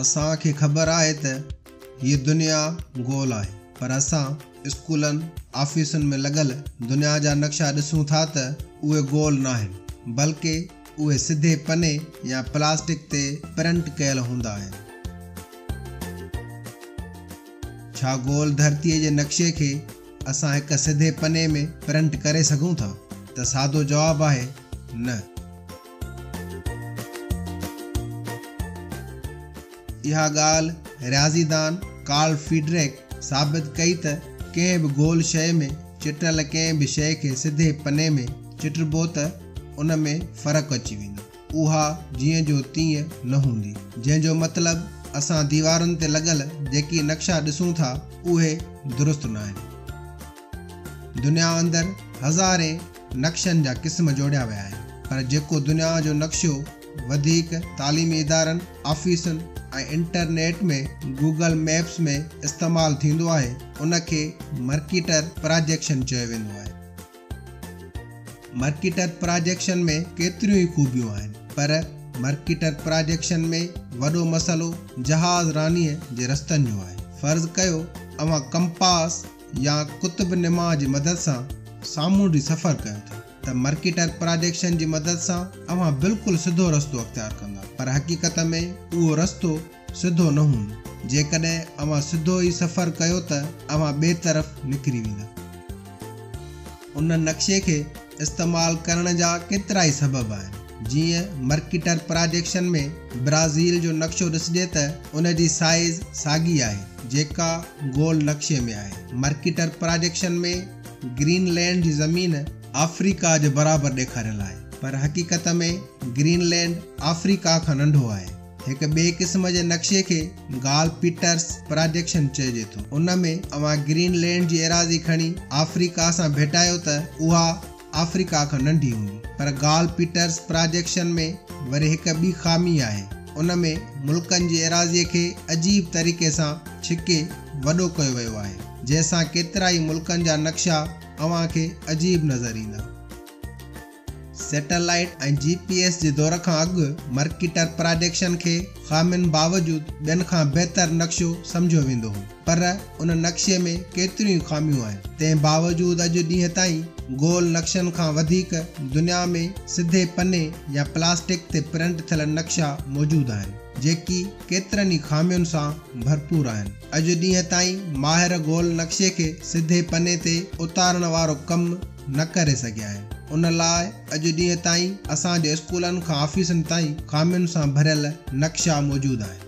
असांखे ख़बर आहे त हीअ दुनिया गोल आहे, पर असां स्कूलनि ऑफिसुनि में लॻल दुनिया जा नक्शा ॾिसूं था त उहे गोल न आहिनि, बल्कि उहे सिधे पने या प्लास्टिक ते प्रिंट कयल हूंदा आहिनि। छा गोल धरतीअ जे नक्शे खे असां हिकु सिधे पने में प्रिंट करे सघूं था? त सादो जवाबु आहे न। इहा ॻाल्हि रियाज़ीदान कार्ल फ्रीडरिक साबित कई त कंहिं बि गोल शइ में चिटियल कंहिं बि शइ खे सिधे पने में चिटिबो त उन में फ़र्क़ु अची वेंदो। उहा जीअं जो तीअं न हूंदी, जंहिंजो मतिलबु असां दीवारुनि ते लॻल जेकी नक्शा ॾिसूं था उहे दुरुस्त न आहिनि। दुनिया अंदरि हज़ारे नक्शनि जा क़िस्म जोड़िया विया आहिनि, पर जेको दुनिया जो नक्शो वधीक तालीमी इदारनि, ऑफिसुनि ऐं इंटरनेट में गूगल मैप्स में इस्तेमालु थींदो आहे उनखे मर्केटर प्रोजेक्शन चयो वेंदो आहे। मर्केटर प्रोजेक्शन में केतिरियूं ई खूबियूं आहिनि, पर मर्केटर प्रोजेक्शन में वॾो मसइलो जहाज़ रानीअ जे रस्तनि जो आहे। फ़र्ज़ कयो अव्हां कंपास या कुतुब नुमा जी मदद सां सामूंडी सफ़र कयो था, त मर्केटर प्रोजेक्शन जी मदद सां अव्हां बिल्कुलु सिधो रस्तो अख़्तियार कंदा, पर हक़ीक़त में उहो रस्तो सिधो न हूंदो। जेकॾहिं अव्हां सिधो ई सफ़र कयो त अव्हां ॿिए तरफ़ निकिरी वेंदा। उन नक्शे खे इस्तेमालु करण जा केतिरा ई सबब आहिनि। जीअं मर्केटर प्रोजेक्शन में ब्राज़ील जो नक्शो ॾिसजे त उन जी साइज़ साॻी आहे जेका गोल नक्शे में आहे। मर्केटर प्रोजेक्शन में ग्रीनलैंड जी ज़मीन अफ्रीका जे बराबरि ॾेखारियल आहे, पर हक़ीक़त में ग्रीनलैंड अफ्रीका खां नंढो आहे। हिकु ॿिए क़िस्म जे नक्शे खे गाल पीटर्स प्रोजेक्शन चइजे थो। उन में अव्हां ग्रीनलैंड जी एराज़ी खणी अफ्रीका सां भेटायो त उहा अफ्रीका खां नंढी हूंदी, पर गाल पीटर्स प्रोजेक्शन में वरी हिकु ॿी ख़ामी आहे। उन में मुल्कनि जी एराज़ीअ खे अजीब तरीक़े सां छिके वॾो कयो वियो आहे, जंहिंसां केतिरा ई मुल्कनि जा नक्शा अव्हांखे अजीब नज़र ईंदा। सैटेलाइट ऐं GPS जे दौर खां अॻु मर्केटर प्रोजेक्शन खे ख़ामियुनि बावजूदि ॿियनि खां बहितर नक्शो सम्झियो वेंदो हो, पर उन नक्शे में केतिरियूं ख़ामियूं आहिनि। तंहिं बावजूदि अॼु ॾींहं ताईं गोल नक्शनि खां वधीक दुनिया में सिधे पने या प्लास्टिक ते प्रिंट थियल नक्शा मौजूदु आहिनि जेकी केतिरनि ई ख़ामियुनि सां भरपूर आहिनि। अॼु ॾींहं ताईं माहिर गोल नक्शे खे सिधे पने ते उतारण वारो कमु न करे सघिया आहिनि। उन लाइ अॼु ॾींहं ताईं असांजे स्कूलनि खां ऑफिसनि ताईं ख़ामियुनि सां भरियल नक्शा मौजूदु आहिनि।